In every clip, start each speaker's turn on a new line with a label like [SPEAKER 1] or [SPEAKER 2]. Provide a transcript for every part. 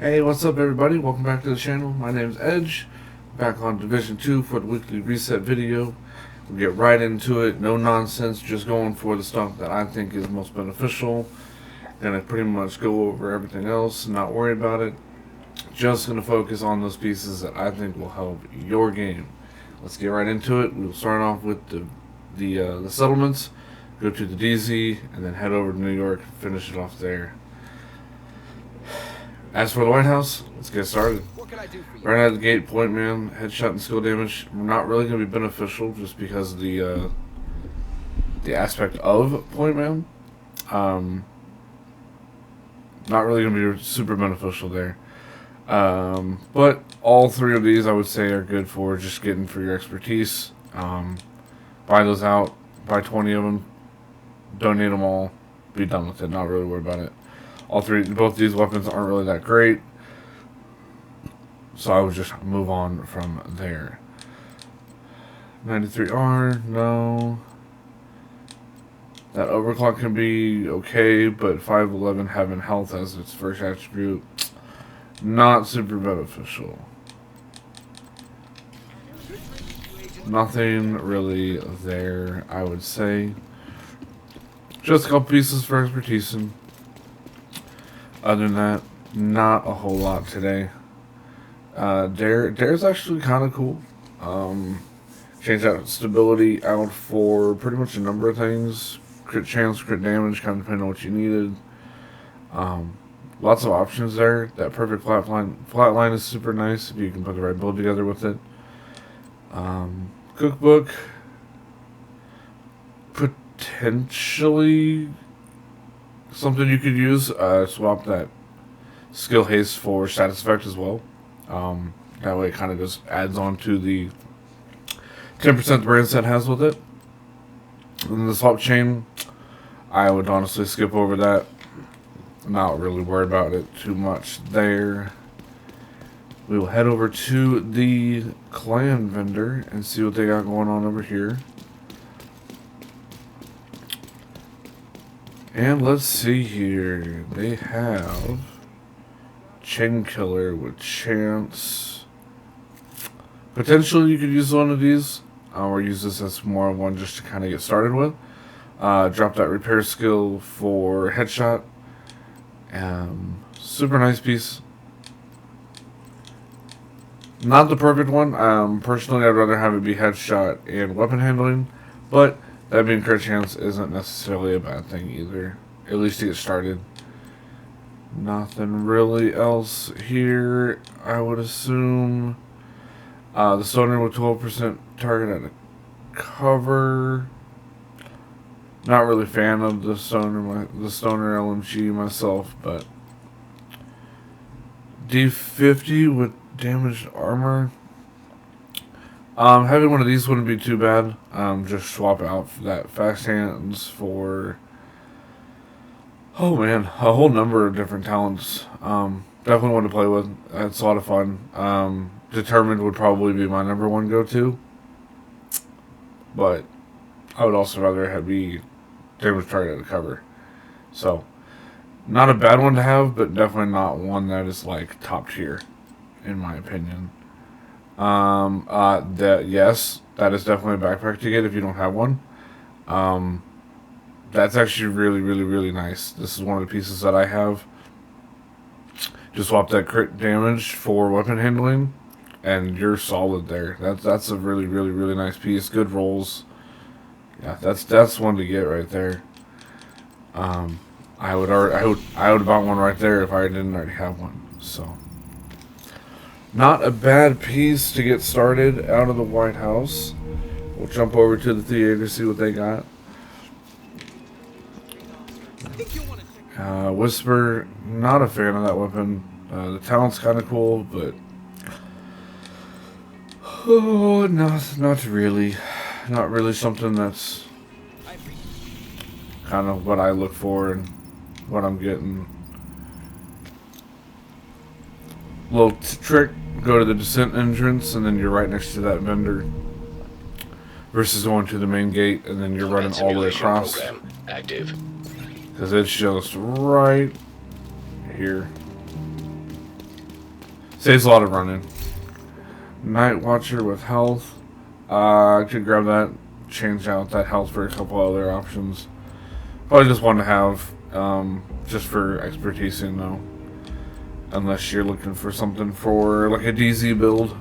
[SPEAKER 1] Hey, what's up everybody? Welcome back to the channel. My name's Edge. Back on Division 2 for the weekly reset video. We'll get right into it. No nonsense, just going for the stuff that I think is most beneficial. Gonna pretty much go over everything else, not worry about it. Just gonna focus on those pieces that I think will help your game. Let's get right into it. We'll start off with the settlements, go to the DZ, and then head over to New York, finish it off there. As for the White House, let's get started. Right out of the gate, point man, headshot and skill damage, not really going to be beneficial just because of the aspect of point man. Not really going to be super beneficial there. But all three of these I would say are good for just getting for your expertise. Buy those out, buy 20 of them, donate them all, be done with it, not really worry about it. Both these weapons aren't really that great, so I would just move on from there. 93R, no. That overclock can be okay, but 511 having health as its first attribute, not super beneficial. Nothing really there, I would say. Just a couple pieces for expertise. Other than that, not a whole lot today. Dare's actually kind of cool. Change that stability out for pretty much a number of things. Crit chance, crit damage, kind of depending on what you needed. Lots of options there. That perfect flatline is super nice if you can put the right build together with it. Cookbook, potentially something you could use. Swap that skill haste for status effect as well. That way it kind of just adds on to the 10% the brand set has with it. And then the swap chain, I would honestly skip over that. Not really worried about it too much there. We will head over to the clan vendor and see what they got going on over here. And let's see here. They have Chain Killer with Chance. Potentially you could use one of these, or use this as more of one just to kind of get started with. Drop that repair skill for headshot. Super nice piece. Not the perfect one. Personally, I'd rather have it be headshot and weapon handling, but that being crit chance isn't necessarily a bad thing either, at least to get started. Nothing really else here, I would assume. The stoner with 12% target at a cover. Not really a fan of the stoner LMG myself, but D50 with damaged armor. Having one of these wouldn't be too bad. Just swap out that fast hands for, oh man, a whole number of different talents. Definitely one to play with. It's a lot of fun. Determined would probably be my number one go-to, but I would also rather have be damage target at a cover. So, not a bad one to have, but definitely not one that is like top tier, in my opinion. Yes, that is definitely a backpack to get if you don't have one. That's actually really nice. This is one of the pieces that I have. Just swap that crit damage for weapon handling, and you're solid there. That's a really nice piece. Good rolls. Yeah, that's one to get right there. I would have bought one right there if I didn't already have one. So, not a bad piece to get started out of the White House. We'll jump over to the theater, see what they got. Whisper, not a fan of that weapon. The talent's kind of cool, but oh, not really. Not really something that's kind of what I look for and what I'm getting. Little trick, go to the descent entrance and then you're right next to that vendor. Versus going to the main gate and then you're running all the way across.
[SPEAKER 2] Active.
[SPEAKER 1] Because it's just right here. Saves a lot of running. Night Watcher with health. I could grab that, change out that health for a couple other options. Probably just one to have, just for expertise, you know. Unless you're looking for something for like a DZ build.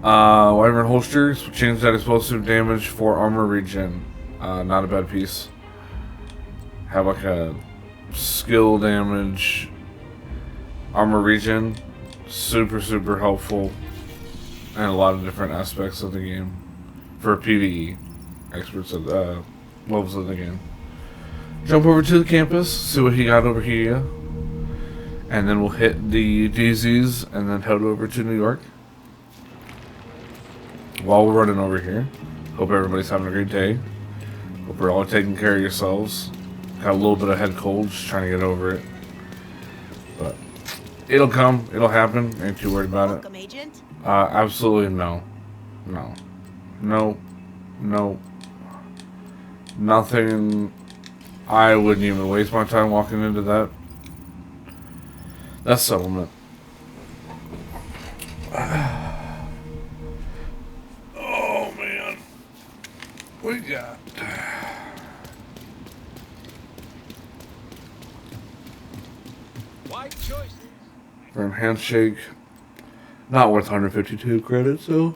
[SPEAKER 1] Wyvern holsters, change that explosive damage for armor regen. Not a bad piece. Have like a skill damage, armor regen, super helpful in a lot of different aspects of the game for PvE experts at levels of the game. Jump over to the campus, see what he got over here, and then we'll hit the DZs and then head over to New York. While we're running over here, hope everybody's having a great day. Hope we're all taking care of yourselves. Got a little bit of head cold, just trying to get over it. But it'll come, it'll happen. Ain't too worried about
[SPEAKER 2] Welcome,
[SPEAKER 1] it.
[SPEAKER 2] Agent.
[SPEAKER 1] Absolutely no. Nothing. I wouldn't even waste my time walking into that. That's settlement. Oh man. We got
[SPEAKER 3] White choices.
[SPEAKER 1] from Handshake. Not worth 152 credits though.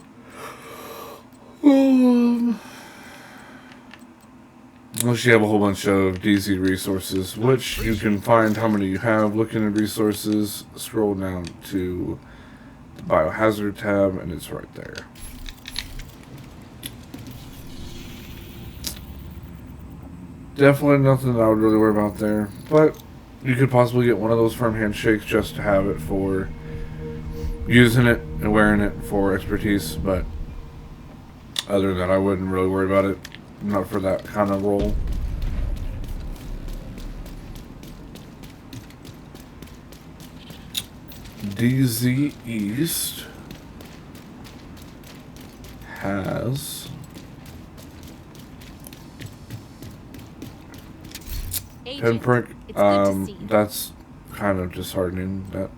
[SPEAKER 1] Unless you have a whole bunch of DZ resources, which you can find how many you have. Looking at resources, scroll down to the biohazard tab, and it's right there. Definitely nothing that I would really worry about there, but you could possibly get one of those firm handshakes just to have it for using it and wearing it for expertise, but other than that, I wouldn't really worry about it. Not for that kind of role. DZ East has
[SPEAKER 2] Agent,
[SPEAKER 1] pinprick.
[SPEAKER 2] it's good to see you.
[SPEAKER 1] That's kind of disheartening. That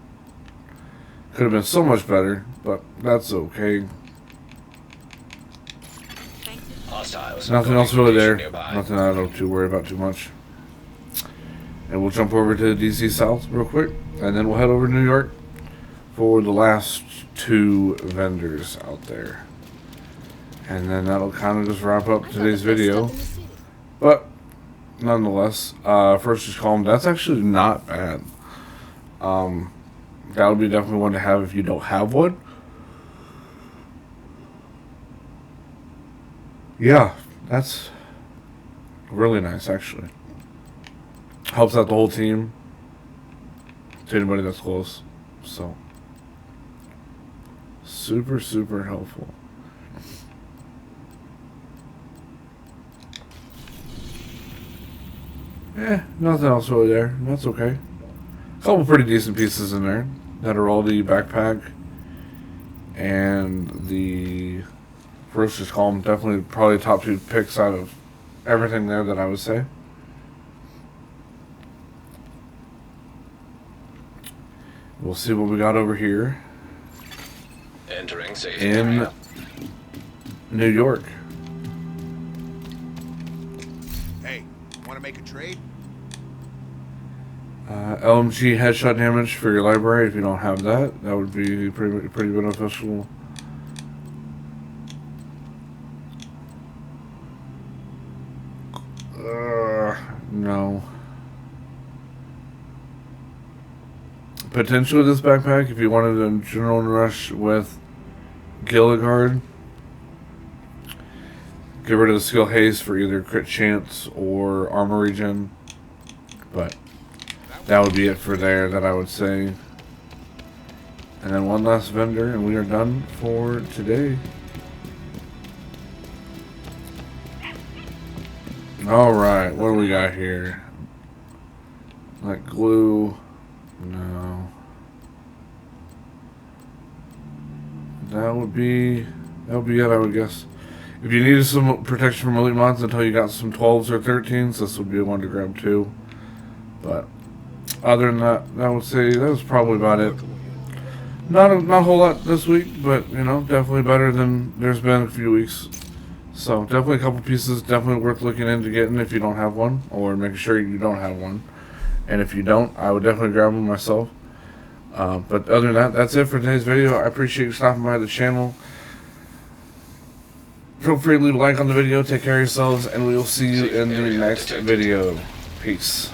[SPEAKER 1] could have been so much better, but that's okay.
[SPEAKER 3] Hostiles.
[SPEAKER 1] Nothing else really there.
[SPEAKER 3] Nearby.
[SPEAKER 1] Nothing I don't too worry about too much. And we'll jump over to DC South real quick, and then we'll head over to New York for the last two vendors out there. And then that'll kind of just wrap up today's video. But nonetheless, first just calm. That's actually not bad. That would be definitely one to have if you don't have one. Yeah, that's really nice actually. Helps out the whole team. To anybody that's close. So super helpful. Nothing else really there. That's okay. A couple pretty decent pieces in there that are all the backpack and the Ferocious Calm. Definitely probably top two picks out of everything there that I would say. We'll see what we got over here
[SPEAKER 3] Entering safety
[SPEAKER 1] in
[SPEAKER 3] area.
[SPEAKER 1] New York.
[SPEAKER 4] Hey, want to make a trade?
[SPEAKER 1] LMG headshot damage for your library. If you don't have that, that would be pretty beneficial. No. Potentially this backpack, if you wanted a General Rush with Gilligard, get rid of the skill haste for either crit chance or armor regen. But that would be it for there that I would say. And then one last vendor and we are done for today. Alright, what do we got here? Like glue. No. That would be it, I would guess. If you needed some protection from elite mods until you got some 12s or 13s, this would be one to grab too. But other than that, I would say that was probably about it. Not a whole lot this week, but you know, definitely better than there's been a few weeks. So definitely a couple pieces, definitely worth looking into getting if you don't have one, or making sure you don't have one. And if you don't, I would definitely grab one myself. But other than that, that's it for today's video. I appreciate you stopping by the channel. Feel free to leave a like on the video. Take care of yourselves, and we will see you in the next video. Peace.